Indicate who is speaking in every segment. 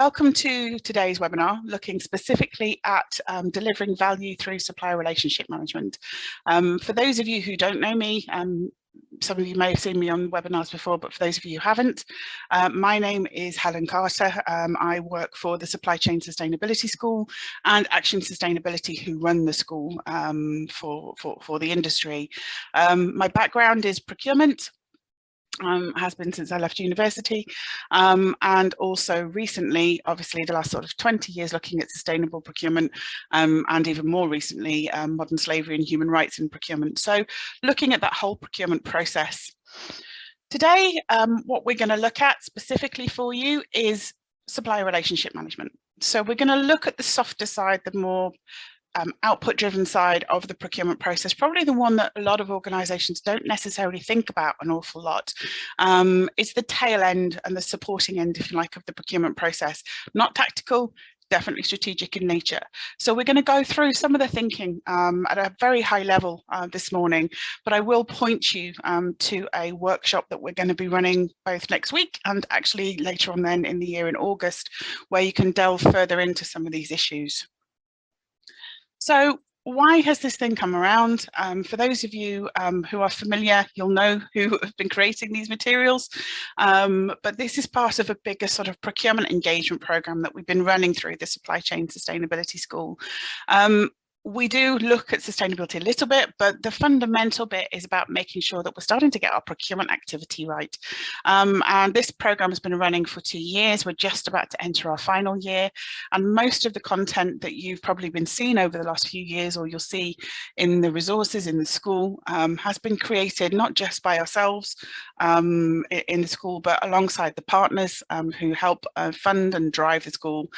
Speaker 1: Welcome to today's webinar, looking specifically at delivering value through supplier relationship management. For those of you who don't know me, some of you may have seen me on webinars before, but for those of you who haven't, my name is Helen Carter. I work for the Supply Chain Sustainability School and Action Sustainability, who run the school for the industry. My background is procurement. Has been since I left university, and also recently, obviously the last sort of 20 years, looking at sustainable procurement, and even more recently modern slavery and human rights in procurement. So looking at that whole procurement process. Today, what we're going to look at specifically for you is supplier relationship management. So we're going to look at the softer side, the more output-driven side of the procurement process, probably the one that a lot of organisations don't necessarily think about an awful lot. It's the tail end and the supporting end, if you like, of the procurement process. Not tactical, definitely strategic in nature. So we're going to go through some of the thinking at a very high level this morning, but I will point you to a workshop that we're going to be running both next week and actually later on then in the year in August, where you can delve further into some of these issues. So why has this thing come around? For those of you who are familiar, you'll know who have been creating these materials, but this is part of a bigger sort of procurement engagement program that we've been running through the Supply Chain Sustainability School. We do look at sustainability a little bit, but the fundamental bit is about making sure that we're starting to get our procurement activity right. And this program has been running for 2 years. We're just about to enter our final year. And most of the content that you've probably been seeing over the last few years, or you'll see in the resources in the school, has been created not just by ourselves in the school, but alongside the partners who help fund and drive the school.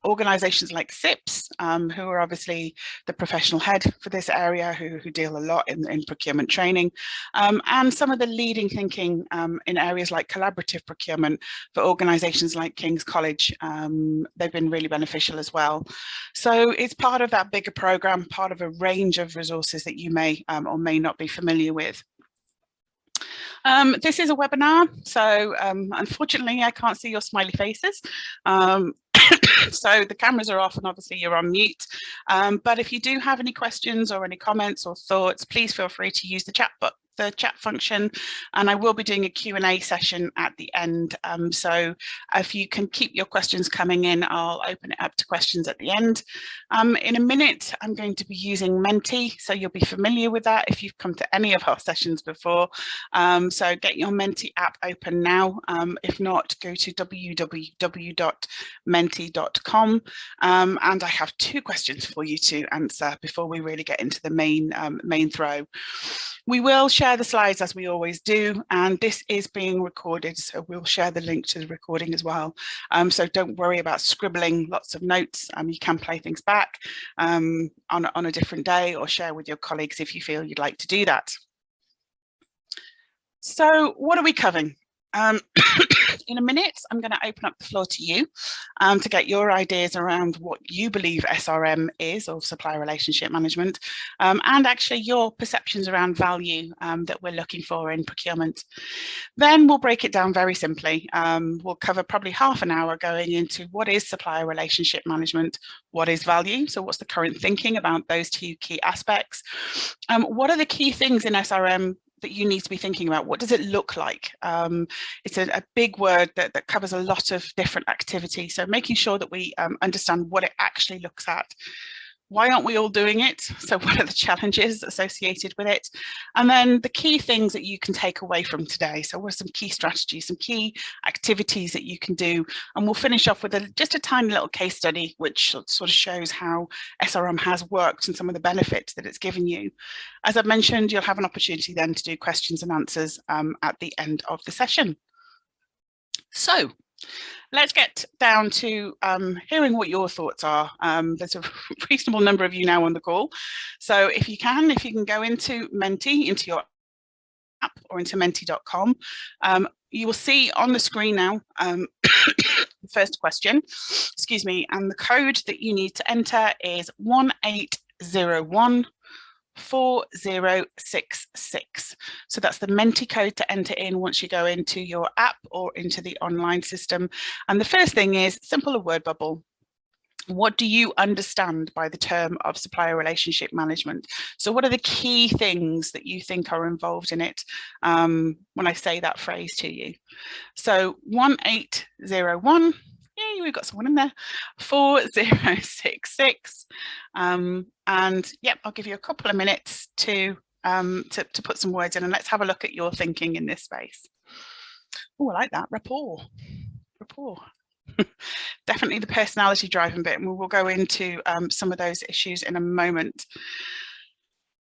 Speaker 1: Organisations like SIPS, who are obviously the professional head for this area, who deal a lot in procurement training, and some of the leading thinking in areas like collaborative procurement for organisations like King's College. They've been really beneficial as well. So it's part of that bigger programme, part of a range of resources that you may or may not be familiar with. This is a webinar, so unfortunately I can't see your smiley faces. So the cameras are off and obviously you're on mute, but if you do have any questions or any comments or thoughts, please feel free to use the chat function, and I will be doing a Q&A session at the end. So if you can keep your questions coming in, I'll open it up to questions at the end. In a minute, I'm going to be using Menti, so you'll be familiar with that if you've come to any of our sessions before. So get your Menti app open now. If not, go to www.menti.com. And I have 2 questions for you to answer before we really get into the main throw. We will share the slides as we always do, and this is being recorded, so we'll share the link to the recording as well. So don't worry about scribbling lots of notes. You can play things back on a different day or share with your colleagues if you feel you'd like to do that. So what are we covering? In a minute, I'm going to open up the floor to you to get your ideas around what you believe SRM is, or supplier relationship management, and actually your perceptions around value that we're looking for in procurement. Then we'll break it down very simply. We'll cover probably half an hour going into what is supplier relationship management, what is value, so what's the current thinking about those 2 key aspects, what are the key things in SRM that you need to be thinking about. What does it look like? It's a big word that covers a lot of different activity. So making sure that we understand what it actually looks at. Why aren't we all doing it? So what are the challenges associated with it? And then the key things that you can take away from today. So what are some key strategies, some key activities that you can do? And we'll finish off with just a tiny little case study, which sort of shows how SRM has worked and some of the benefits that it's given you. As I've mentioned, you'll have an opportunity then to do questions and answers at the end of the session. So let's get down to hearing what your thoughts are. There's a reasonable number of you now on the call. So if you can go into Menti, into your app or into menti.com, you will see on the screen now the first question, excuse me, and the code that you need to enter is 1801 4066. So that's the Menti code to enter in once you go into your app or into the online system. And the first thing is simple, a word bubble. What do you understand by the term of supplier relationship management? So what are the key things that you think are involved in it when I say that phrase to you? So 1801, yay, we've got someone in there, 4066. And yep, I'll give you a couple of minutes to put some words in, and let's have a look at your thinking in this space. Oh, I like that, rapport. Definitely the personality driving bit, and we will go into some of those issues in a moment.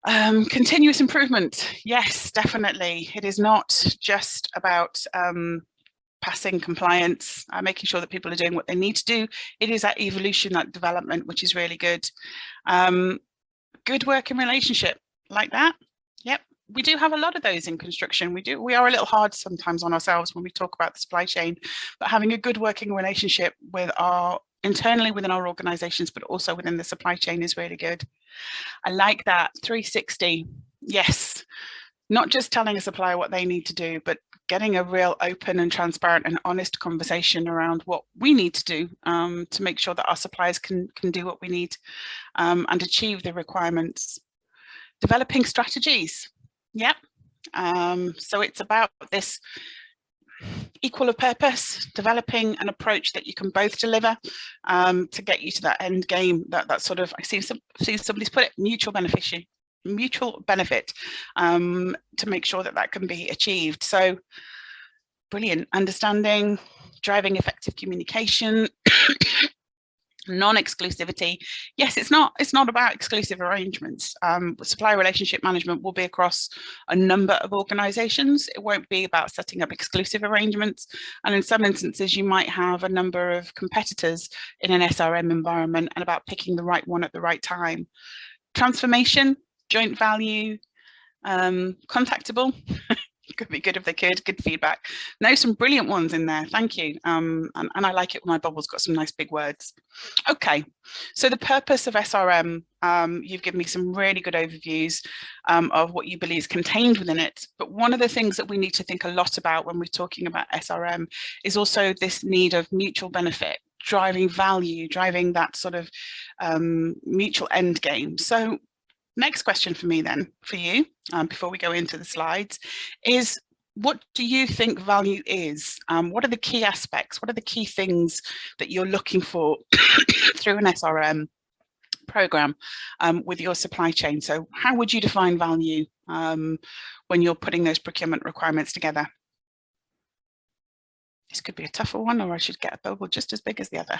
Speaker 1: Continuous improvement, yes, definitely. It is not just about passing compliance, making sure that people are doing what they need to do. It is that evolution, that development, which is really good. Good working relationship, like that. Yep. We do have a lot of those in construction. We are a little hard sometimes on ourselves when we talk about the supply chain, but having a good working relationship with internally within our organizations, but also within the supply chain is really good. I like that. 360. Yes. Not just telling a supplier what they need to do, but getting a real open and transparent and honest conversation around what we need to do to make sure that our suppliers can do what we need and achieve the requirements. Developing strategies. Yep. So it's about this equal of purpose, developing an approach that you can both deliver to get you to that end game, that sort of, I see somebody's put it, mutual benefit to make sure that can be achieved. So brilliant. Understanding, driving effective communication, non-exclusivity. Yes, it's not about exclusive arrangements. Supplier relationship management will be across a number of organizations. It won't be about setting up exclusive arrangements. And in some instances, you might have a number of competitors in an SRM environment, and about picking the right one at the right time. Transformation, joint value, contactable. Could be good if they could. Good feedback. No, some brilliant ones in there. Thank you. And I like it when my bubble's got some nice big words. Okay, so the purpose of SRM, you've given me some really good overviews of what you believe is contained within it. But one of the things that we need to think a lot about when we're talking about SRM is also this need of mutual benefit, driving value, driving that sort of mutual end game. So next question for me then, for you, before we go into the slides, is what do you think value is? What are the key aspects? What are the key things that you're looking for through an SRM program with your supply chain? So how would you define value when you're putting those procurement requirements together? This could be a tougher one, or I should get a bubble just as big as the other.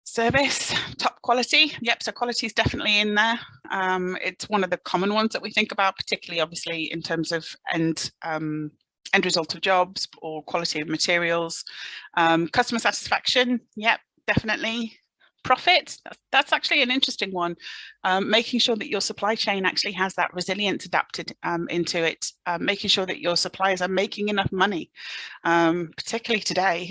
Speaker 1: Service, top quality. Yep, so quality is definitely in there. It's one of the common ones that we think about, particularly obviously in terms of end result of jobs or quality of materials. Customer satisfaction, yep, definitely. Profit, that's actually an interesting one. Making sure that your supply chain actually has that resilience adapted into it, making sure that your suppliers are making enough money, particularly today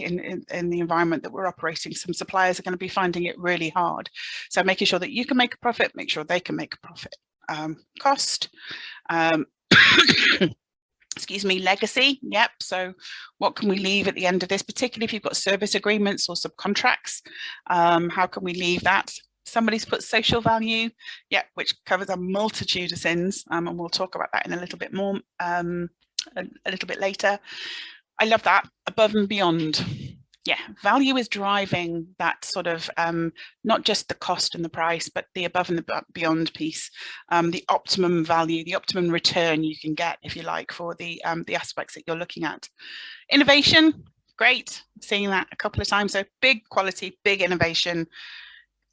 Speaker 1: in the environment that we're operating. Some suppliers are going to be finding it really hard. So making sure that you can make a profit, make sure they can make a profit. Cost. Excuse me, legacy. Yep. So what can we leave at the end of this, particularly if you've got service agreements or subcontracts? How can we leave that? Somebody's put social value, yep, which covers a multitude of sins, and we'll talk about that in a little bit more, a little bit later. I love that. Above and beyond. Yeah, value is driving that sort of not just the cost and the price, but the above and the beyond piece, the optimum value, the optimum return you can get, if you like, for the aspects that you're looking at. Innovation, great, seeing that a couple of times. So big quality, big innovation,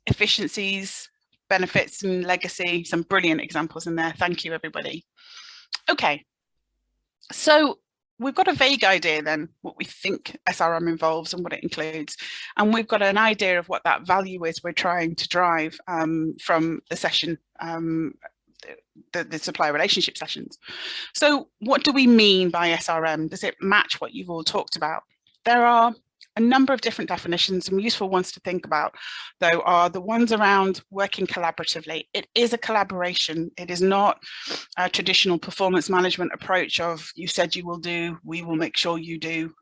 Speaker 1: efficiencies, benefits and legacy, some brilliant examples in there. Thank you, everybody. Okay, so we've got a vague idea then what we think SRM involves and what it includes, and we've got an idea of what that value is we're trying to drive from the session, the supplier relationship sessions. So what do we mean by SRM? Does it match what you've all talked about? There are a number of different definitions. Some useful ones to think about, though, are the ones around working collaboratively. It is a collaboration. It is not a traditional performance management approach of you said you will do, we will make sure you do,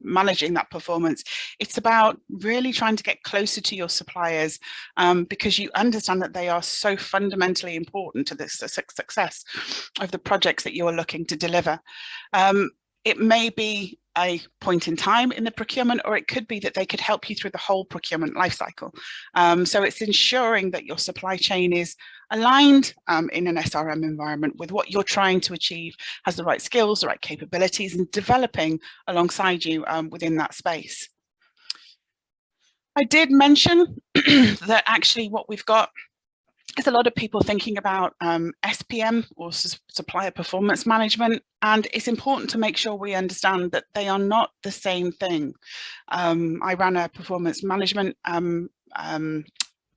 Speaker 1: managing that performance. It's about really trying to get closer to your suppliers because you understand that they are so fundamentally important to the success of the projects that you are looking to deliver. It may be a point in time in the procurement, or it could be that they could help you through the whole procurement lifecycle. So it's ensuring that your supply chain is aligned in an SRM environment with what you're trying to achieve, has the right skills, the right capabilities, and developing alongside you within that space. I did mention that actually what we've got is a lot of people thinking about SPM, or supplier performance management, and it's important to make sure we understand that they are not the same thing. I ran a performance management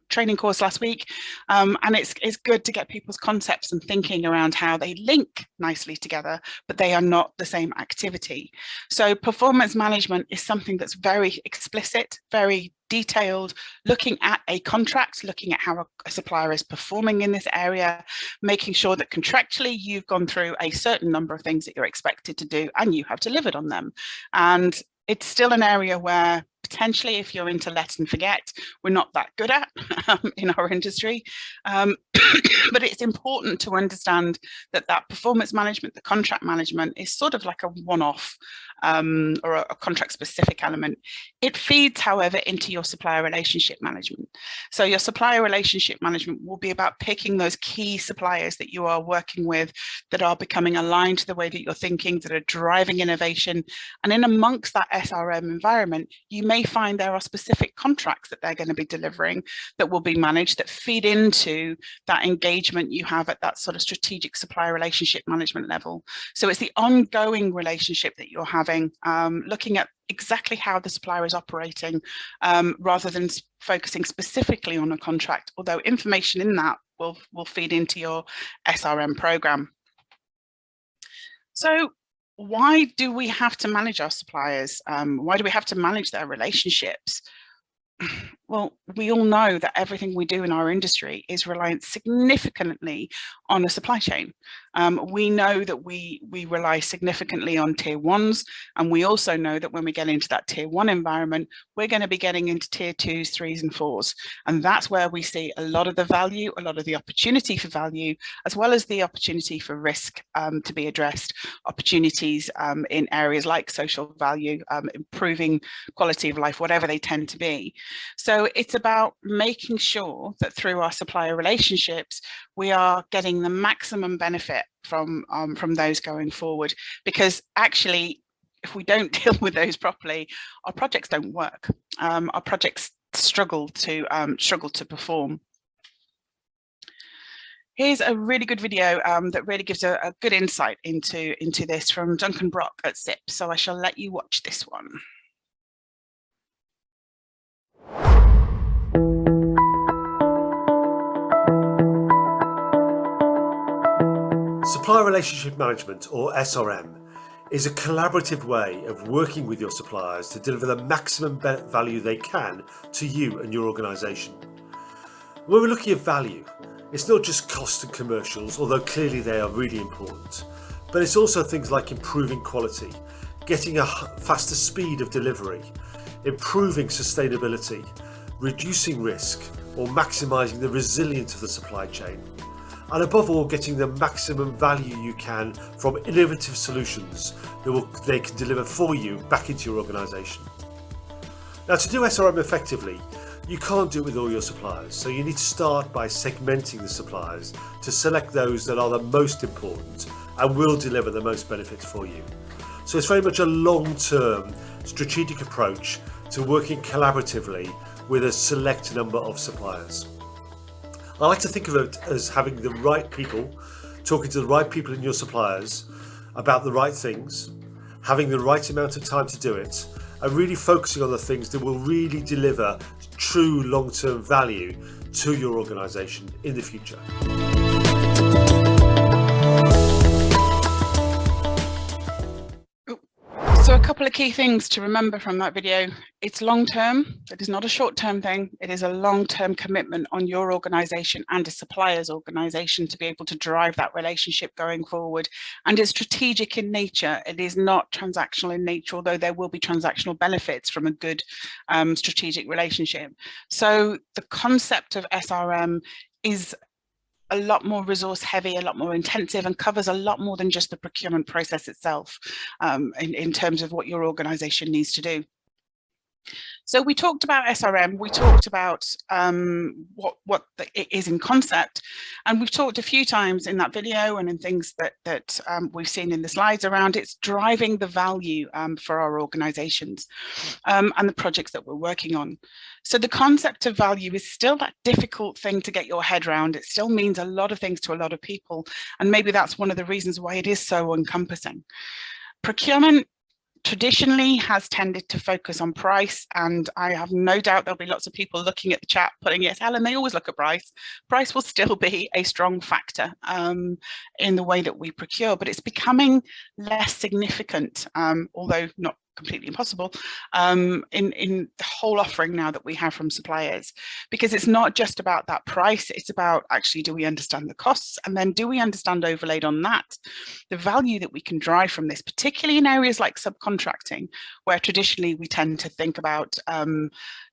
Speaker 1: training course last week, and it's good to get people's concepts and thinking around how they link nicely together, but they are not the same activity. So performance management is something that's very explicit, very detailed, looking at a contract, looking at how a supplier is performing in this area, making sure that contractually you've gone through a certain number of things that you're expected to do and you have delivered on them. And it's still an area where potentially, if you're into let and forget, we're not that good at in our industry. But it's important to understand that that performance management, the contract management, is sort of like a one-off or a contract-specific element. It feeds, however, into your supplier relationship management. So your supplier relationship management will be about picking those key suppliers that you are working with, that are becoming aligned to the way that you're thinking, that are driving innovation. And in amongst that SRM environment, you may find there are specific contracts that they're going to be delivering that will be managed, that feed into that engagement you have at that sort of strategic supplier relationship management level. So it's the ongoing relationship that you're having, looking at exactly how the supplier is operating, rather than focusing specifically on a contract, although information in that will feed into your SRM program. So why do we have to manage our suppliers? Why do we have to manage their relationships? Well, we all know that everything we do in our industry is reliant significantly on a supply chain. We know that we rely significantly on tier ones, and we also know that when we get into that tier one environment, we're going to be getting into tier twos, threes, and fours. And that's where we see a lot of the value, a lot of the opportunity for value, as well as the opportunity for risk to be addressed, opportunities in areas like social value, improving quality of life, whatever they tend to be. So it's about making sure that through our supplier relationships, we are getting the maximum benefit from those going forward, because actually, if we don't deal with those properly, our projects don't work. Our projects struggle to perform. Here's a really good video that really gives a good insight into this from Duncan Brock at SIP. So I shall let you watch this one.
Speaker 2: Supplier Relationship Management, or SRM, is a collaborative way of working with your suppliers to deliver the maximum value they can to you and your organisation. When we're looking at value, it's not just cost and commercials, although clearly they are really important, but it's also things like improving quality, getting a faster speed of delivery, improving sustainability, reducing risk, or maximising the resilience of the supply chain. And above all, getting the maximum value you can from innovative solutions that they can deliver for you back into your organisation. Now, to do SRM effectively, you can't do it with all your suppliers, so you need to start by segmenting the suppliers to select those that are the most important and will deliver the most benefits for you. So it's very much a long-term strategic approach to working collaboratively with a select number of suppliers. I like to think of it as having the right people, talking to the right people in your suppliers about the right things, having the right amount of time to do it, and really focusing on the things that will really deliver true long-term value to your organisation in the future.
Speaker 1: So a couple of key things to remember from that video. It's long-term. It is not a short-term thing. It is a long-term commitment on your organisation and a supplier's organisation to be able to drive that relationship going forward. And it's strategic in nature. It is not transactional in nature, although there will be transactional benefits from a good strategic relationship. So the concept of SRM is a lot more resource heavy, a lot more intensive, and covers a lot more than just the procurement process itself in terms of what your organisation needs to do. So we talked about SRM, we talked about what it is in concept, and we've talked a few times in that video and in things that we've seen in the slides around it's driving the value for our organisations and the projects that we're working on. So the concept of value is still that difficult thing to get your head around. It still means a lot of things to a lot of people, and maybe that's one of the reasons why it is so encompassing. Procurement traditionally has tended to focus on price, and I have no doubt there'll be lots of people looking at the chat putting, yes, Helen, they always look at price. Price will still be a strong factor in the way that we procure, but it's becoming less significant, although not completely impossible, in the whole offering now that we have from suppliers, because it's not just about that price, it's about actually, do we understand the costs, and then do we understand overlaid on that the value that we can drive from this, particularly in areas like subcontracting, where traditionally we tend to think about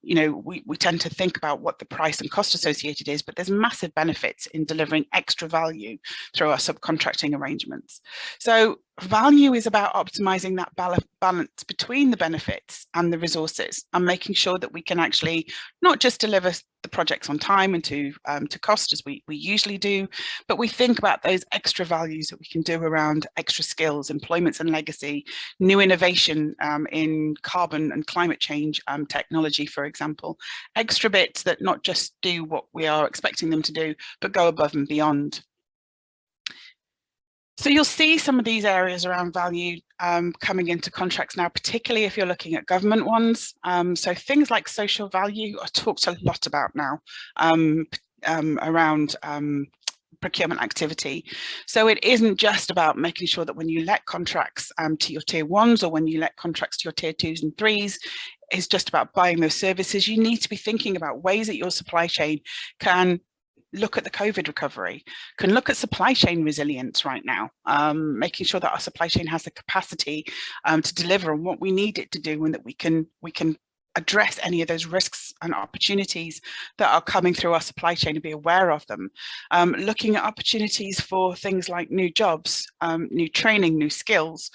Speaker 1: we tend to think about what the price and cost associated is, but there's massive benefits in delivering extra value through our subcontracting arrangements. So value is about optimizing that balance between the benefits and the resources, and making sure that we can actually not just deliver the projects on time and to cost as we usually do, but we think about those extra values that we can do around extra skills, employments and legacy, new innovation in carbon and climate change technology, for example, extra bits that not just do what we are expecting them to do, but go above and beyond. So you'll see some of these areas around value coming into contracts now, particularly if you're looking at government ones. So things like social value are talked a lot about now around procurement activity. So it isn't just about making sure that when you let contracts to your tier ones, or when you let contracts to your tier twos and threes, it's just about buying those services. You need to be thinking about ways that your supply chain can look at the COVID recovery, can look at supply chain resilience right now, making sure that our supply chain has the capacity to deliver on what we need it to do, and that we can address any of those risks and opportunities that are coming through our supply chain and be aware of them. Looking at opportunities for things like new jobs, new training, new skills.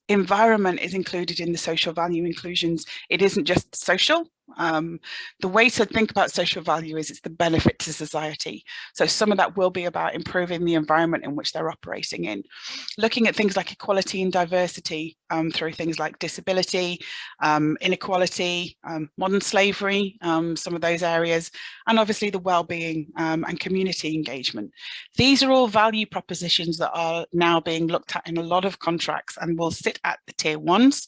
Speaker 1: Environment is included in the social value inclusions. It isn't just social. The way to think about social value is it's the benefit to society. So some of that will be about improving the environment in which they're operating in. Looking at things like equality and diversity through things like disability, inequality, modern slavery, some of those areas, and obviously the well-being and community engagement. These are all value propositions that are now being looked at in a lot of contracts and will sit at the tier ones,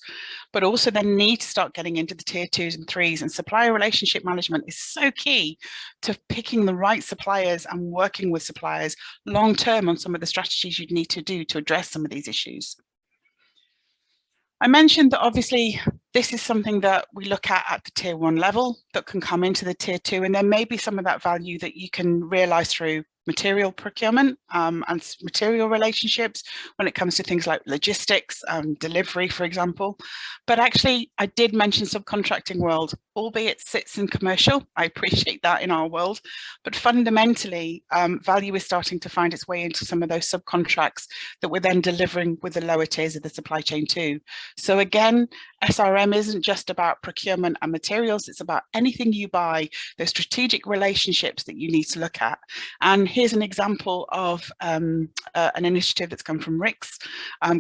Speaker 1: but also then need to start getting into the tier twos and threes. And supplier relationship management is so key to picking the right suppliers and working with suppliers long term on some of the strategies you'd need to do to address some of these issues. I mentioned that obviously this is something that we look at the tier one level that can come into the tier two, and there may be some of that value that you can realize through material procurement and material relationships when it comes to things like logistics, delivery, for example. But actually, I did mention subcontracting world, albeit sits in commercial. I appreciate that in our world, but fundamentally, value is starting to find its way into some of those subcontracts that we're then delivering with the lower tiers of the supply chain too. So again, SRM isn't just about procurement and materials, it's about anything you buy, those strategic relationships that you need to look at. And here's an example of an initiative that's come from RICS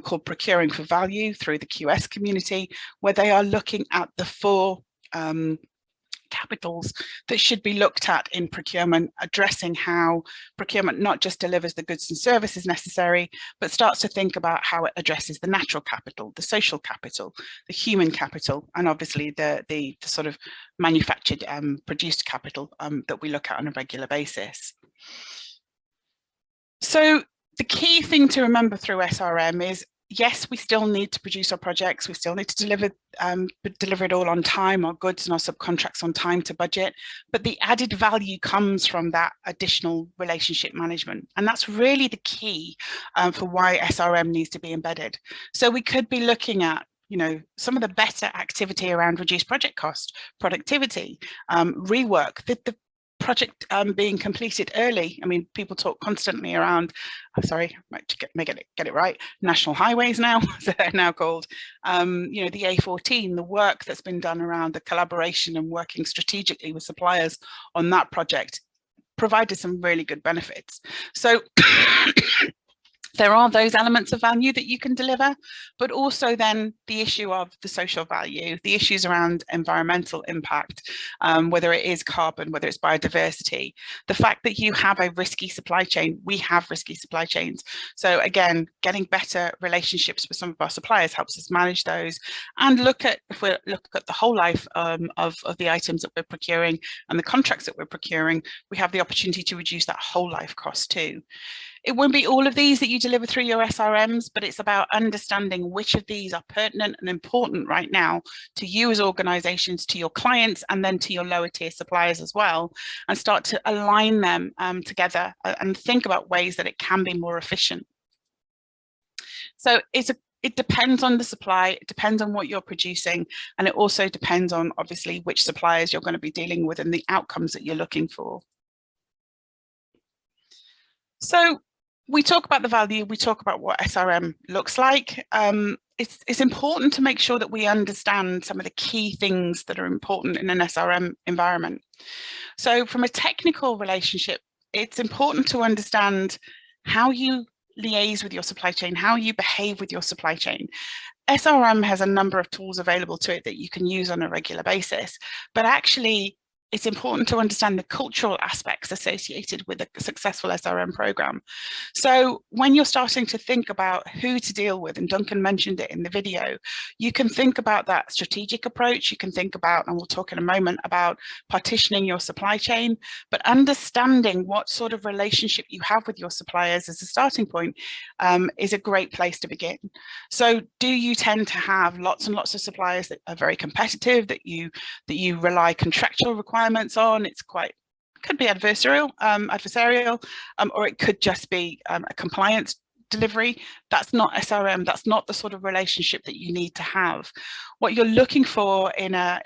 Speaker 1: called Procuring for Value through the QS community, where they are looking at the four capitals that should be looked at in procurement, addressing how procurement not just delivers the goods and services necessary, but starts to think about how it addresses the natural capital, the social capital, the human capital, and obviously the sort of manufactured produced capital that we look at on a regular basis. So the key thing to remember through SRM is yes, we still need to produce our projects. We still need to deliver it all on time, our goods and our subcontracts on time to budget. But the added value comes from that additional relationship management. And that's really the key for why SRM needs to be embedded. So we could be looking at some of the better activity around reduced project cost, productivity, rework, the project being completed early. I mean, people talk constantly around, sorry, I might get it right, national highways now, they're now called, the A14, the work that's been done around the collaboration and working strategically with suppliers on that project provided some really good benefits. So there are those elements of value that you can deliver, but also then the issue of the social value, the issues around environmental impact, whether it is carbon, whether it's biodiversity, the fact that you have a risky supply chain. We have risky supply chains. So again, getting better relationships with some of our suppliers helps us manage those and if we look at the whole life of the items that we're procuring and the contracts that we're procuring, we have the opportunity to reduce that whole life cost too. It won't be all of these that you deliver through your SRMs, but it's about understanding which of these are pertinent and important right now to you as organizations, to your clients, and then to your lower tier suppliers as well, and start to align them together and think about ways that it can be more efficient. So it depends on the supply, it depends on what you're producing, and it also depends on obviously which suppliers you're going to be dealing with and the outcomes that you're looking for. So we talk about the value, we talk about what SRM looks like. It's important to make sure that we understand some of the key things that are important in an SRM environment. So from a technical relationship, it's important to understand how you liaise with your supply chain, how you behave with your supply chain. SRM has a number of tools available to it that you can use on a regular basis, but actually it's important to understand the cultural aspects associated with a successful SRM program. So when you're starting to think about who to deal with, and Duncan mentioned it in the video, you can think about that strategic approach. You can think about, and we'll talk in a moment, about partitioning your supply chain, but understanding what sort of relationship you have with your suppliers as a starting point is a great place to begin. So do you tend to have lots and lots of suppliers that are very competitive, that you rely contractual requirements on? It's could be adversarial, or it could just be a compliance delivery. That's not SRM. That's not the sort of relationship that you need to have. What you're looking for in an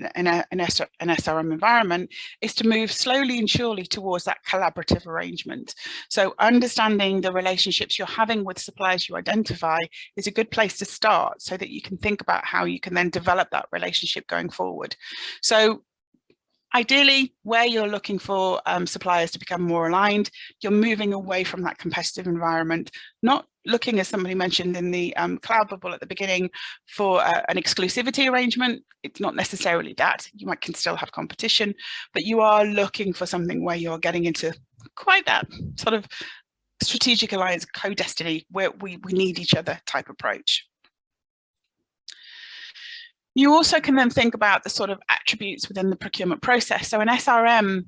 Speaker 1: SRM environment is to move slowly and surely towards that collaborative arrangement. So understanding the relationships you're having with suppliers you identify is a good place to start, so that you can think about how you can then develop that relationship going forward. So ideally, where you're looking for suppliers to become more aligned, you're moving away from that competitive environment, not looking, as somebody mentioned in the cloud bubble at the beginning, for an exclusivity arrangement. It's not necessarily that. You can still have competition, but you are looking for something where you're getting into quite that sort of strategic alliance, co-destiny, where we need each other type approach. You also can then think about the sort of attributes within the procurement process. So an SRM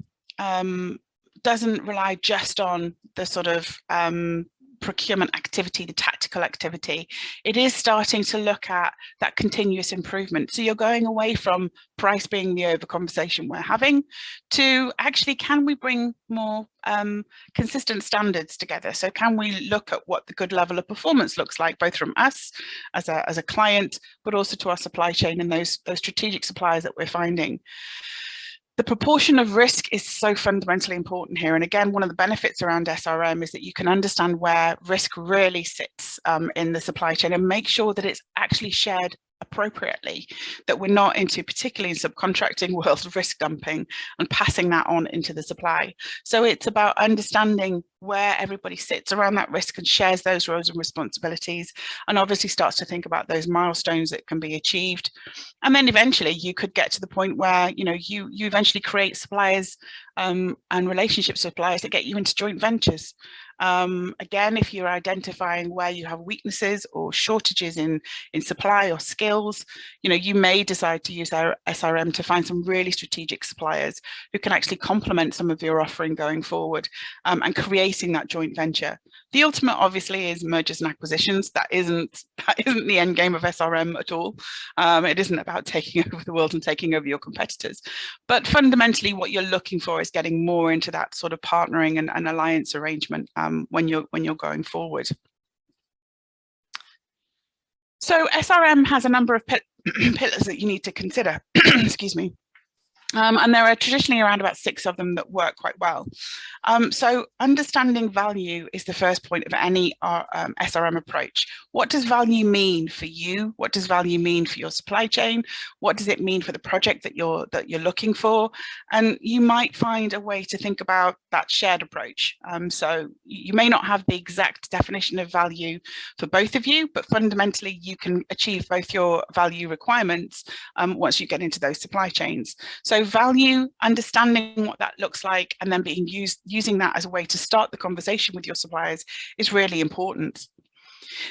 Speaker 1: doesn't rely just on the sort of procurement activity, the tactical activity. It is starting to look at that continuous improvement. So you're going away from price being the over conversation we're having to actually, can we bring more consistent standards together? So can we look at what the good level of performance looks like, both from us as a client, but also to our supply chain and those strategic suppliers that we're finding. The proportion of risk is so fundamentally important here. And again, one of the benefits around SRM is that you can understand where risk really sits in the supply chain and make sure that it's actually shared appropriately, that we're not into, particularly in subcontracting world, risk dumping and passing that on into the supply. So it's about understanding where everybody sits around that risk and shares those roles and responsibilities, and obviously starts to think about those milestones that can be achieved. And then eventually you could get to the point where you eventually create suppliers and relationships with suppliers that get you into joint ventures. Again, if you're identifying where you have weaknesses or shortages in supply or skills, you may decide to use our SRM to find some really strategic suppliers who can actually complement some of your offering going forward, and create embracing that joint venture. The ultimate obviously is mergers and acquisitions. That isn't the end game of SRM at all. It isn't about taking over the world and taking over your competitors. But fundamentally what you're looking for is getting more into that sort of partnering and alliance arrangement when you're going forward. So SRM has a number of pillars that you need to consider. Excuse me. And there are traditionally around about 6 of them that work quite well. So understanding value is the first point of any SRM approach. What does value mean for you? What does value mean for your supply chain? What does it mean for the project that you're looking for? And you might find a way to think about that shared approach. So you may not have the exact definition of value for both of you, but fundamentally you can achieve both your value requirements once you get into those supply chains. So value, understanding what that looks like, and then using that as a way to start the conversation with your suppliers is really important.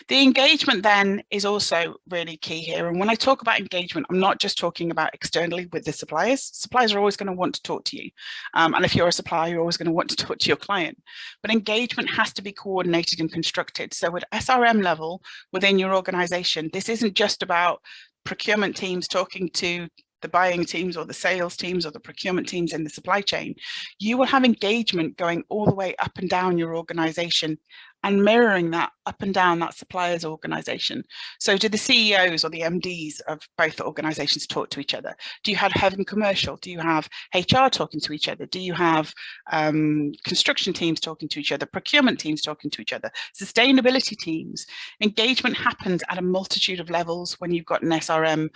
Speaker 1: The engagement then is also really key here. And when I talk about engagement, I'm not just talking about externally with the suppliers. Suppliers are always going to want to talk to you. And if you're a supplier, you're always going to want to talk to your client. But engagement has to be coordinated and constructed. So at SRM level within your organization, this isn't just about procurement teams talking to the buying teams or the sales teams or the procurement teams in the supply chain. You will have engagement going all the way up and down your organization and mirroring that up and down that supplier's organization. So do the CEOs or the MDs of both the organizations talk to each other? Do you have head and commercial? Do you have HR talking to each other? Do you have construction teams talking to each other, procurement teams talking to each other, sustainability teams? Engagement happens at a multitude of levels when you've got an SRM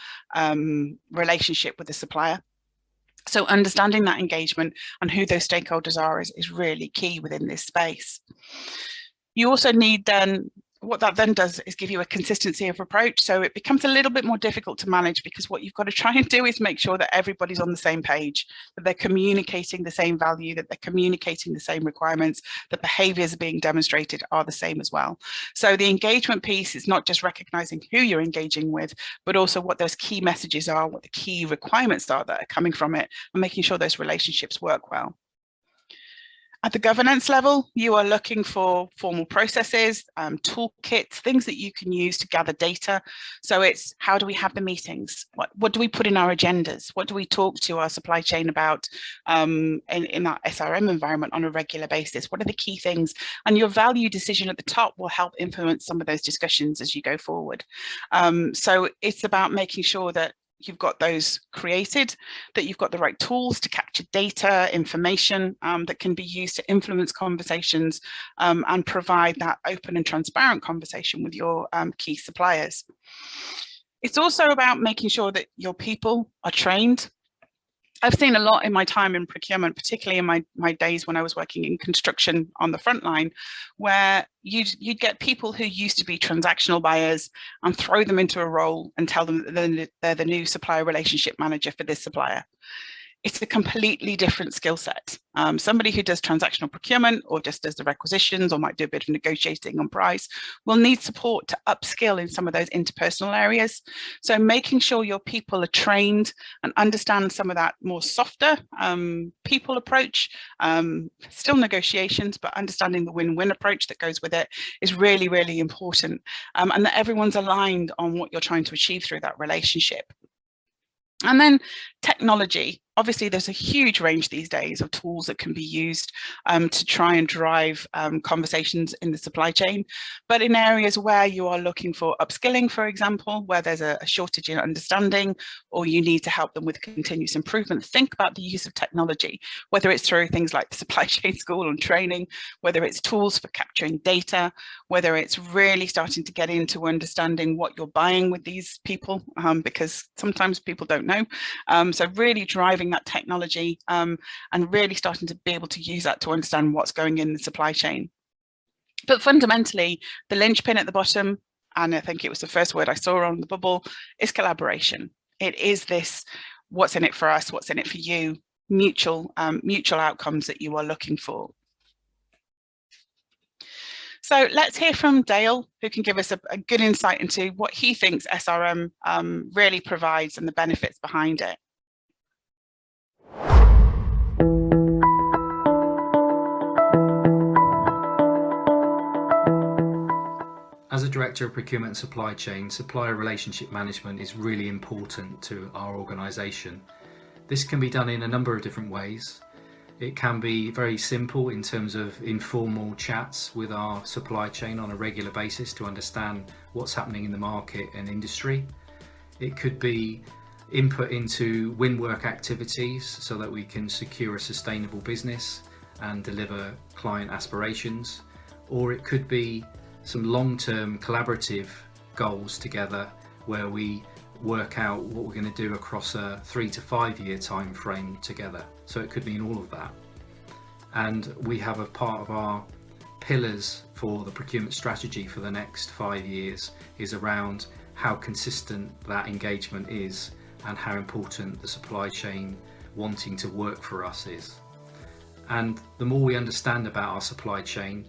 Speaker 1: relationship with the supplier. So understanding that engagement and who those stakeholders are is really key within this space. You also need then, what that then does is give you a consistency of approach. So it becomes a little bit more difficult to manage because what you've got to try and do is make sure that everybody's on the same page, that they're communicating the same value, that they're communicating the same requirements, the behaviors being demonstrated are the same as well. So the engagement piece is not just recognizing who you're engaging with, but also what those key messages are, what the key requirements are that are coming from it, and making sure those relationships work well. At the governance level, you are looking for formal processes, toolkits, things that you can use to gather data. So it's how do we have the meetings? What do we put in our agendas? What do we talk to our supply chain about in that SRM environment on a regular basis? What are the key things? And your value decision at the top will help influence some of those discussions as you go forward. So it's about making sure that you've got those created, that you've got the right tools to capture data, information that can be used to influence conversations and provide that open and transparent conversation with your key suppliers. It's also about making sure that your people are trained. I've seen a lot in my time in procurement, particularly in my days when I was working in construction on the front line, where you'd get people who used to be transactional buyers and throw them into a role and tell them that they're the new supplier relationship manager for this supplier. It's a completely different skill set. Somebody who does transactional procurement or just does the requisitions or might do a bit of negotiating on price will need support to upskill in some of those interpersonal areas. So making sure your people are trained and understand some of that more softer people approach, still negotiations, but understanding the win-win approach that goes with it is really, really important. And that everyone's aligned on what you're trying to achieve through that relationship. And then technology. Obviously, there's a huge range these days of tools that can be used to try and drive conversations in the supply chain. But in areas where you are looking for upskilling, for example, where there's a shortage in understanding, or you need to help them with continuous improvement, think about the use of technology, whether it's through things like the supply chain school and training, whether it's tools for capturing data, whether it's really starting to get into understanding what you're buying with these people, because sometimes people don't know. So really driving that technology and really starting to be able to use that to understand what's going in the supply chain. But fundamentally, the linchpin at the bottom, and I think it was the first word I saw on the bubble, is collaboration. It is this, what's in it for us, what's in it for you, mutual outcomes that you are looking for. So let's hear from Dale, who can give us a good insight into what he thinks SRM really provides and the benefits behind it.
Speaker 3: Director of Procurement and Supply Chain, supplier relationship management is really important to our organisation. This can be done in a number of different ways. It can be very simple in terms of informal chats with our supply chain on a regular basis to understand what's happening in the market and industry. It could be input into win work activities so that we can secure a sustainable business and deliver client aspirations. Or it could be some long-term collaborative goals together where we work out what we're going to do across a 3 to 5 year time frame together. So it could mean all of that. And we have a part of our pillars for the procurement strategy for the next 5 years is around how consistent that engagement is and how important the supply chain wanting to work for us is. And the more we understand about our supply chain,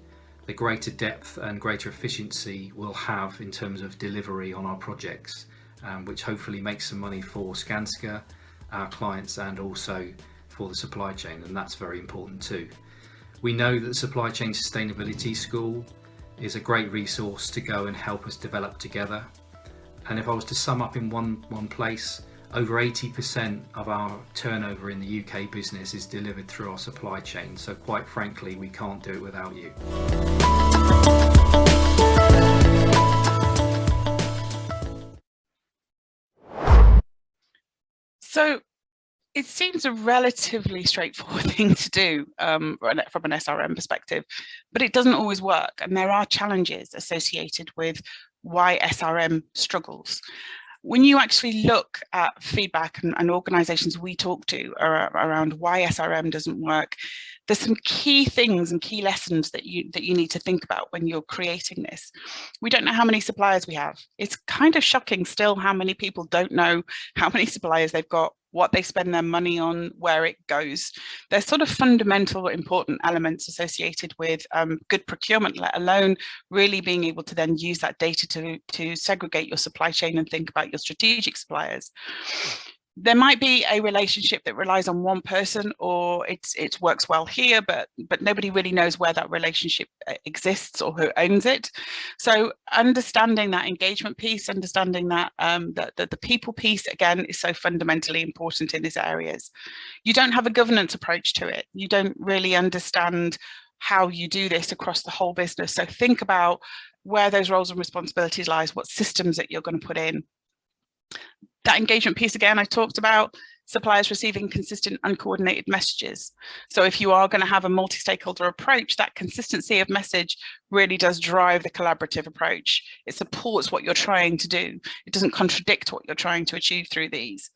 Speaker 3: the greater depth and greater efficiency we'll have in terms of delivery on our projects, which hopefully makes some money for Skanska, our clients, and also for the supply chain, and that's very important too. We know that the Supply Chain Sustainability School is a great resource to go and help us develop together. And if I was to sum up in one place, over 80% of our turnover in the UK business is delivered through our supply chain. So quite frankly, we can't do it without you.
Speaker 1: So it seems a relatively straightforward thing to do from an SRM perspective, but it doesn't always work. And there are challenges associated with why SRM struggles. When you actually look at feedback and organizations we talk to around why SRM doesn't work, there's some key things and key lessons that you need to think about when you're creating this. We don't know how many suppliers we have. It's kind of shocking still how many people don't know how many suppliers they've got, what they spend their money on, where it goes. There's sort of fundamental important elements associated with good procurement, let alone really being able to then use that data to segregate your supply chain and think about your strategic suppliers. There might be a relationship that relies on one person, or it works well here, but nobody really knows where that relationship exists or who owns it. So understanding that engagement piece, understanding that the people piece, again, is so fundamentally important in these areas. You don't have a governance approach to it. You don't really understand how you do this across the whole business. So think about where those roles and responsibilities lies, what systems that you're going to put in. That engagement piece, again, I talked about suppliers receiving consistent, uncoordinated messages. So if you are going to have a multi-stakeholder approach, that consistency of message really does drive the collaborative approach. It supports what you're trying to do. It doesn't contradict what you're trying to achieve through these.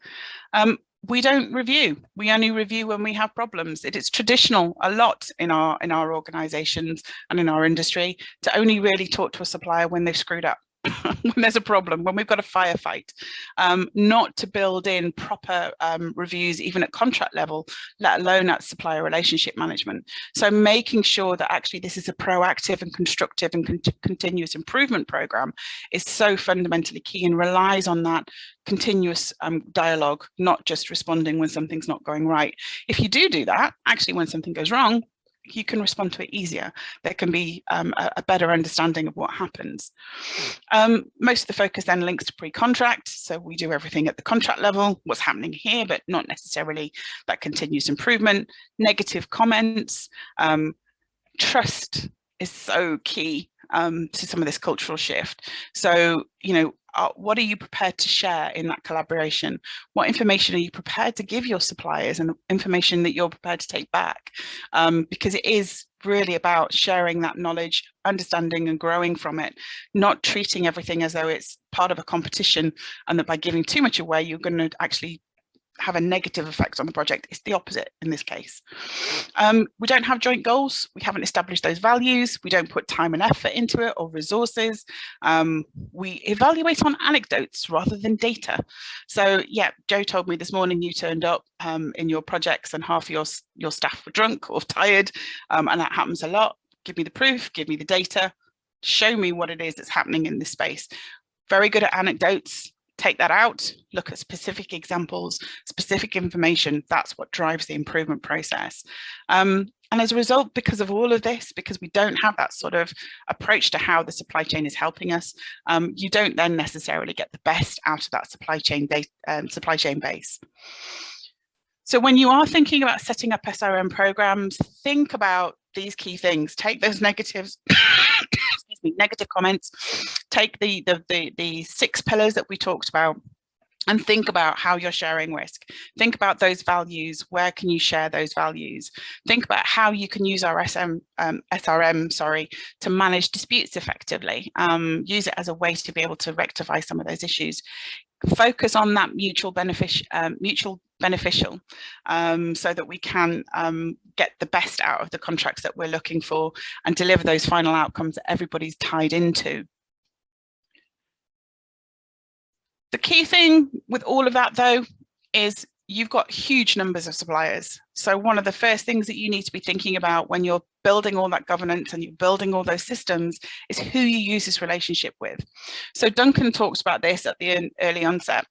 Speaker 1: We don't review. We only review when we have problems. It is traditional a lot in our organizations and in our industry to only really talk to a supplier when they've screwed up. When there's a problem, when we've got a firefight, not to build in proper reviews even at contract level, let alone at supplier relationship management. So making sure that actually this is a proactive and constructive and continuous improvement program is so fundamentally key and relies on that continuous dialogue, not just responding when something's not going right. If you do that, actually when something goes wrong, you can respond to it easier. There can be a better understanding of what happens. Most of the focus then links to pre-contract. So we do everything at the contract level, what's happening here, but not necessarily that continuous improvement. Negative comments. Trust is so key to some of this cultural shift. So, what are you prepared to share in that collaboration? What information are you prepared to give your suppliers and information that you're prepared to take back? Because it is really about sharing that knowledge, understanding and growing from it, not treating everything as though it's part of a competition and that by giving too much away, you're going to actually have a negative effect on the project. It's the opposite in this case. We don't have joint goals. We haven't established those values. We don't put time and effort into it or resources. We evaluate on anecdotes rather than data. So yeah, Joe told me this morning you turned up in your projects and half your staff were drunk or tired, and that happens a lot. Give me the proof, give me the data, show me what it is that's happening in this space. Very good at anecdotes. take that out, look at specific examples, specific information. That's what drives the improvement process. And as a result, because of all of this, because we don't have that sort of approach to how the supply chain is helping us, you don't then necessarily get the best out of that supply chain base. So when you are thinking about setting up SRM programs, think about these key things. Take those negatives, excuse me, negative comments, take the 6 pillars that we talked about, and think about how you're sharing risk. Think about those values. Where can you share those values? Think about how you can use our SRM, to manage disputes effectively. Use it as a way to be able to rectify some of those issues. Focus on that mutual beneficial, so that we can get the best out of the contracts that we're looking for and deliver those final outcomes that everybody's tied into. The key thing with all of that, though, is you've got huge numbers of suppliers. So one of the first things that you need to be thinking about when you're building all that governance and you're building all those systems is who you use this relationship with. So Duncan talks about this at the early onset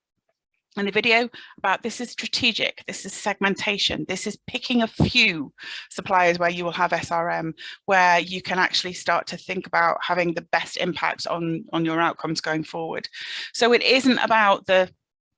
Speaker 1: in the video about this is strategic, this is segmentation, this is picking a few suppliers where you will have SRM, where you can actually start to think about having the best impact on your outcomes going forward. So it isn't about the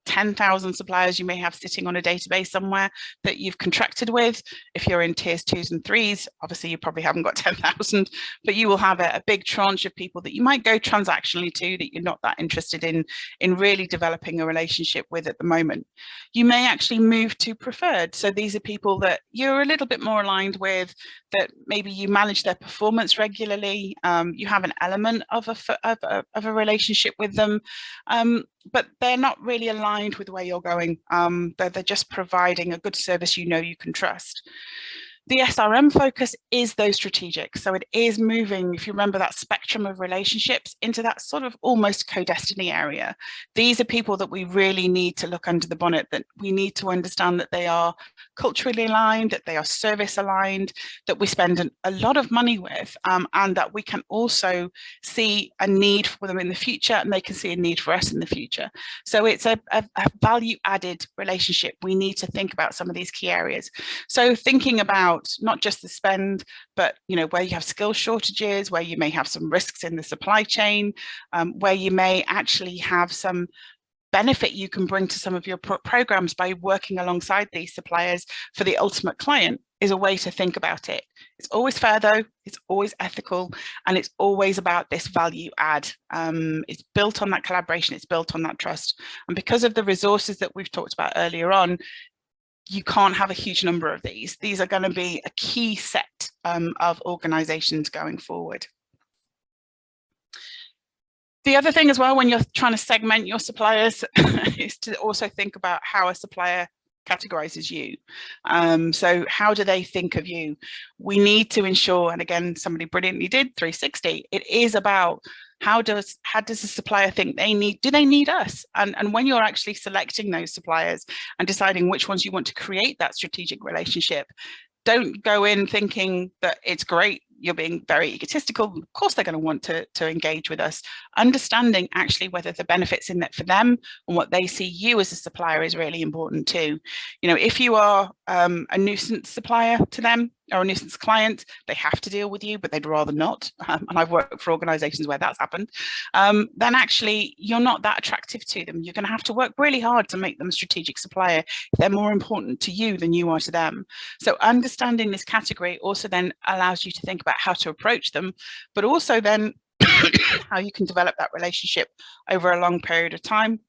Speaker 1: 10,000 suppliers you may have sitting on a database somewhere that you've contracted with. If you're in tiers 2s and 3s, obviously you probably haven't got 10,000, but you will have a big tranche of people that you might go transactionally to that you're not that interested in really developing a relationship with at the moment. You may actually move to preferred. So these are people that you're a little bit more aligned with, that maybe you manage their performance regularly. You have an element of a relationship with them, but they're not really aligned with where you're going. They're just providing a good service you know you can trust. The SRM focus is those strategic. So it is moving, if you remember that spectrum of relationships, into that sort of almost co-destiny area. These are people that we really need to look under the bonnet, that we need to understand that they are culturally aligned, that they are service aligned, that we spend a lot of money with, and that we can also see a need for them in the future, and they can see a need for us in the future. So it's a value added relationship. We need to think about some of these key areas. So thinking about not just the spend, but where you have skill shortages, where you may have some risks in the supply chain, where you may actually have some benefit you can bring to some of your programs by working alongside these suppliers for the ultimate client, is a way to think about it. It's always fair though, it's always ethical, and it's always about this value add. It's built on that collaboration, it's built on that trust. And because of the resources that we've talked about earlier on, you can't have a huge number of these. These are going to be a key set of organizations going forward. The other thing as well, when you're trying to segment your suppliers, is to also think about how a supplier categorizes you. So how do they think of you? We need to ensure, and again, somebody brilliantly did 360, it is about how does a supplier think do they need us? And when you're actually selecting those suppliers and deciding which ones you want to create that strategic relationship, don't go in thinking that it's great, you're being very egotistical. Of course they're going to want to engage with us. Understanding actually whether the benefits in that for them and what they see you as a supplier is really important too. If you are a nuisance supplier to them or a nuisance client, they have to deal with you, but they'd rather not. And I've worked for organizations where that's happened. Then actually you're not that attractive to them. You're going to have to work really hard to make them a strategic supplier if they're more important to you than you are to them. So understanding this category also then allows you to think about how to approach them, but also then how you can develop that relationship over a long period of time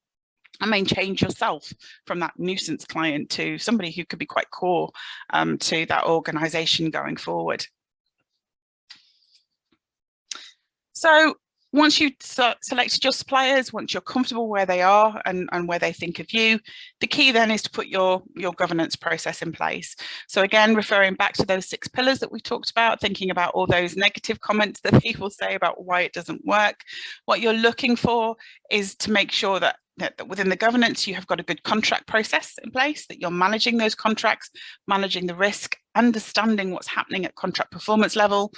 Speaker 1: and may change yourself from that nuisance client to somebody who could be quite core to that organization going forward. So once you've selected your suppliers, once you're comfortable where they are and where they think of you, the key then is to put your governance process in place. So again, referring back to those 6 pillars that we talked about, thinking about all those negative comments that people say about why it doesn't work, what you're looking for is to make sure that within the governance, you have got a good contract process in place, that you're managing those contracts, managing the risk, understanding what's happening at contract performance level,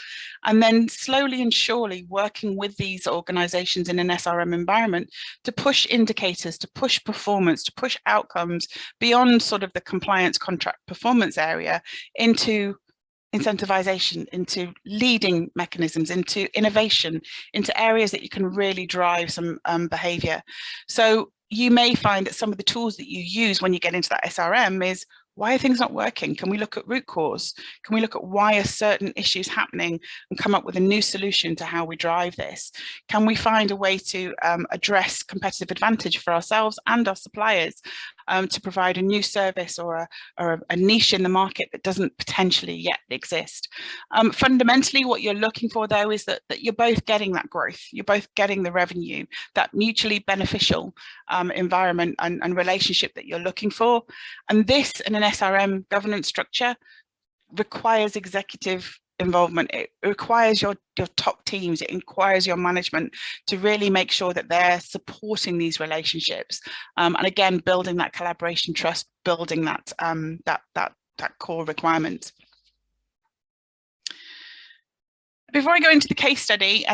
Speaker 1: and then slowly and surely working with these organizations in an SRM environment to push indicators, to push performance, to push outcomes beyond sort of the compliance contract performance area into incentivization, into leading mechanisms, into innovation, into areas that you can really drive some behavior. So you may find that some of the tools that you use when you get into that SRM is, why are things not working? Can we look at root cause? Can we look at why are certain issues happening and come up with a new solution to how we drive this? Can we find a way to address competitive advantage for ourselves and our suppliers to provide a new service or a niche in the market that doesn't potentially yet exist? Fundamentally, what you're looking for, though, is that you're both getting that growth, you're both getting the revenue, that mutually beneficial environment and relationship that you're looking for. And this, in an SRM governance structure, requires executive involvement. It requires your top teams, it requires your management to really make sure that they're supporting these relationships, and again, building that collaboration, trust, building that that core requirement. Before I go into the case study,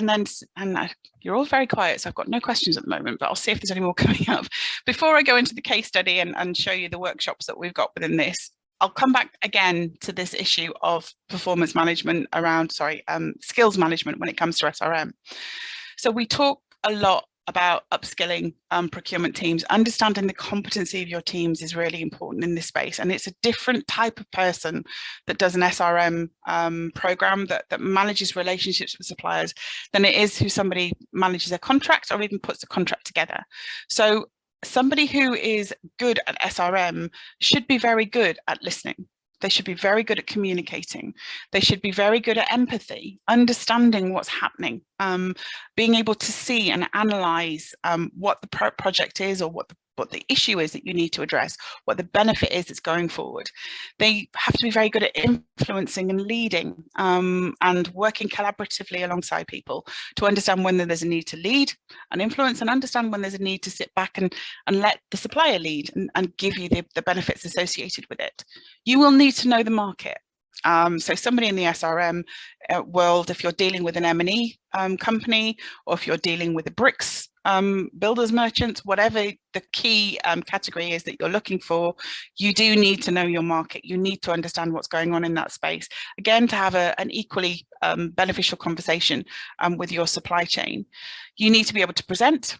Speaker 1: you're all very quiet, so I've got no questions at the moment, but I'll see if there's any more coming up. Before I go into the case study and show you the workshops that we've got within this, I'll come back again to this issue of performance management around, skills management when it comes to SRM. So we talk a lot about upskilling procurement teams. Understanding the competency of your teams is really important in this space, and it's a different type of person that does an SRM program that manages relationships with suppliers than it is who somebody manages a contract or even puts a contract together. So somebody who is good at SRM should be very good at listening. They should be very good at communicating. They should be very good at empathy, understanding what's happening, being able to see and analyze what the project is, or what the issue is that you need to address, what the benefit is that's going forward. They have to be very good at influencing and leading, and working collaboratively alongside people to understand when there's a need to lead and influence, and understand when there's a need to sit back and let the supplier lead and give you the benefits associated with it. You will need to know the market. So somebody in the SRM world, if you're dealing with an M&E company, or if you're dealing with the bricks builders merchants, whatever the key category is that you're looking for, you do need to know your market. You need to understand what's going on in that space, again, to have an equally beneficial conversation with your supply chain. You need to be able to present,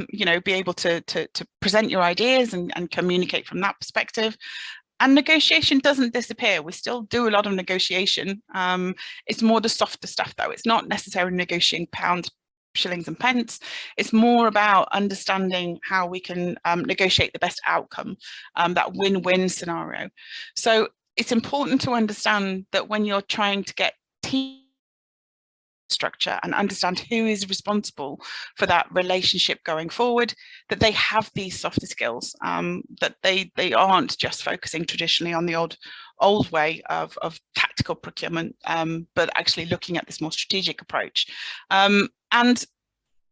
Speaker 1: be able to present your ideas and communicate from that perspective. And negotiation doesn't disappear. We still do a lot of negotiation. It's more the softer stuff, though. It's not necessarily negotiating pounds, shillings and pence. It's more about understanding how we can negotiate the best outcome, that win-win scenario. So it's important to understand that when you're trying to get team structure and understand who is responsible for that relationship going forward, that they have these softer skills, that they aren't just focusing traditionally on the old way of tactical procurement, but actually looking at this more strategic approach. And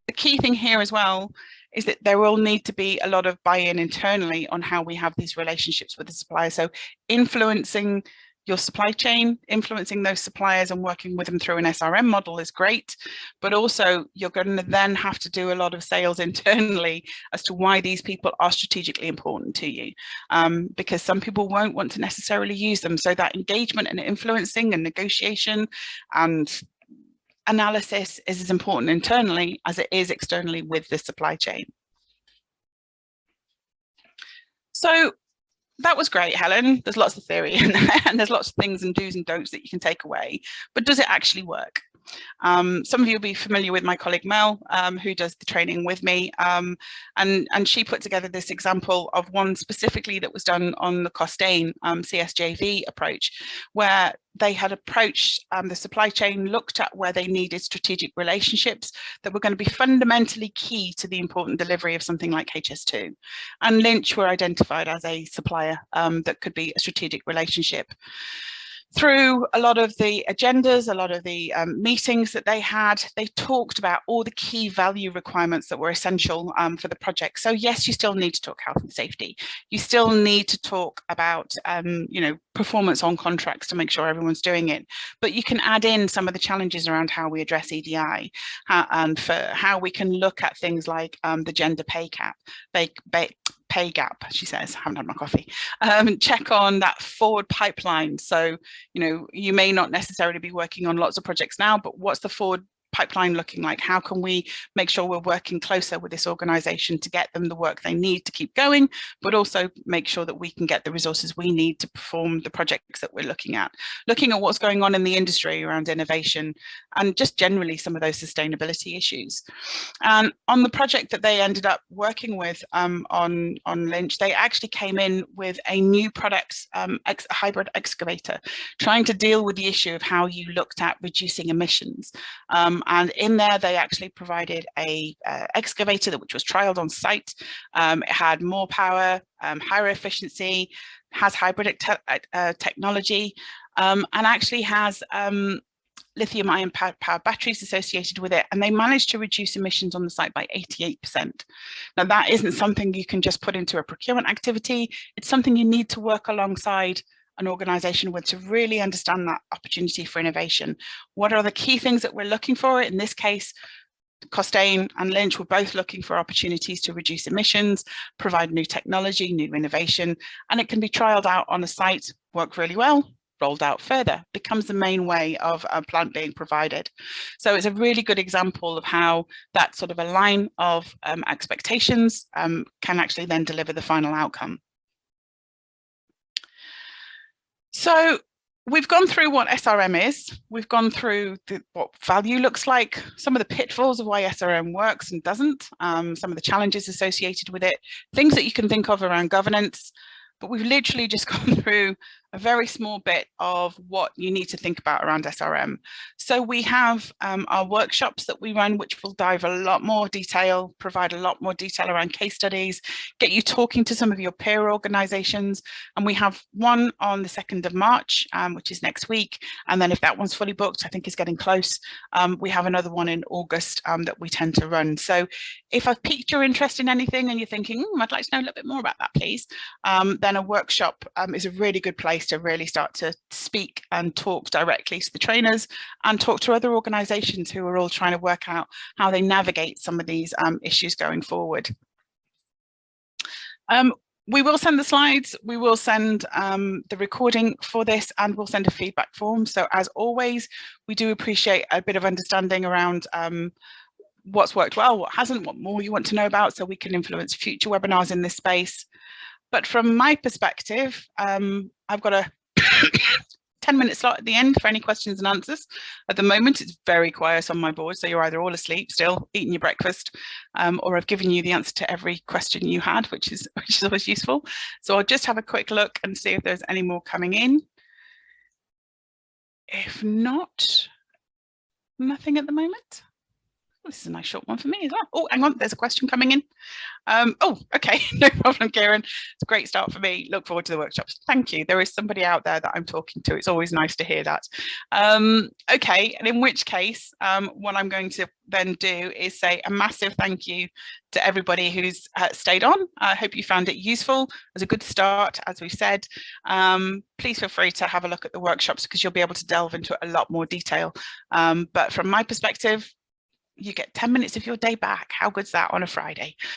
Speaker 1: the key thing here as well is that there will need to be a lot of buy-in internally on how we have these relationships with the suppliers. So influencing your supply chain, influencing those suppliers and working with them through an SRM model is great, but also you're going to then have to do a lot of sales internally as to why these people are strategically important to you, because some people won't want to necessarily use them. So that engagement and influencing and negotiation and analysis is as important internally as it is externally with the supply chain. So that was great, Helen. There's lots of theory in there, and there's lots of things and do's and don'ts that you can take away. But does it actually work? Some of you will be familiar with my colleague Mel, who does the training with me, and she put together this example of one specifically that was done on the Costain CSJV approach, where they had approached the supply chain, looked at where they needed strategic relationships that were going to be fundamentally key to the important delivery of something like HS2. And Lynch were identified as a supplier that could be a strategic relationship. Through a lot of the agendas, a lot of the meetings that they had, they talked about all the key value requirements that were essential for the project. So yes, you still need to talk health and safety. You still need to talk about, performance on contracts to make sure everyone's doing it. But you can add in some of the challenges around how we address EDI and for how we can look at things like the gender pay gap, she says, haven't had my coffee. Check on that forward pipeline. So, you may not necessarily be working on lots of projects now, but what's the forward pipeline looking like? How can we make sure we're working closer with this organization to get them the work they need to keep going, but also make sure that we can get the resources we need to perform the projects that we're looking at what's going on in the industry around innovation and just generally some of those sustainability issues. And on the project that they ended up working with on Lynch, they actually came in with a new product, a hybrid excavator, trying to deal with the issue of how you looked at reducing emissions. And in there, they actually provided a excavator which was trialed on site. It had more power, higher efficiency, has hybrid technology, and actually has lithium ion powered batteries associated with it, and they managed to reduce emissions on the site by 88%. Now that isn't something you can just put into a procurement activity. It's something you need to work alongside an organization with to really understand that opportunity for innovation. What are the key things that we're looking for? In this case, Costain and Lynch were both looking for opportunities to reduce emissions, provide new technology, new innovation, and it can be trialed out on a site, work really well, rolled out further, becomes the main way of a plant being provided. So it's a really good example of how that sort of a line of expectations can actually then deliver the final outcome. So we've gone through what SRM is, we've gone through what value looks like, some of the pitfalls of why SRM works and doesn't, some of the challenges associated with it, things that you can think of around governance, but we've literally just gone through a very small bit of what you need to think about around SRM. So we have our workshops that we run, which will dive a lot more detail, provide a lot more detail around case studies, get you talking to some of your peer organizations. And we have one on the 2nd of March, which is next week. And then if that one's fully booked, I think it's getting close. We have another one in August that we tend to run. So if I've piqued your interest in anything and you're thinking, I'd like to know a little bit more about that, please, then a workshop is a really good place to really start to speak and talk directly to the trainers and talk to other organizations who are all trying to work out how they navigate some of these issues going forward. We will send the slides, we will send the recording for this, and we'll send a feedback form. So as always, we do appreciate a bit of understanding around what's worked well, what hasn't, what more you want to know about, so we can influence future webinars in this space. But from my perspective, I've got a 10-minute slot at the end for any questions and answers. At the moment, it's very quiet on my board, so you're either all asleep still, eating your breakfast, or I've given you the answer to every question you had, which is always useful. So I'll just have a quick look and see if there's any more coming in. If not, nothing at the moment. This is a nice short one for me as well. Oh, hang on, there's a question coming in. Oh, okay, no problem, Kieran. It's a great start for me. Look forward to the workshops. Thank you. There is somebody out there that I'm talking to. It's always nice to hear that. Okay, and in which case, what I'm going to then do is say a massive thank you to everybody who's stayed on. I hope you found it useful. It was a good start, as we said. Please feel free to have a look at the workshops because you'll be able to delve into a lot more detail. But from my perspective, you get 10 minutes of your day back. How good's that on a Friday?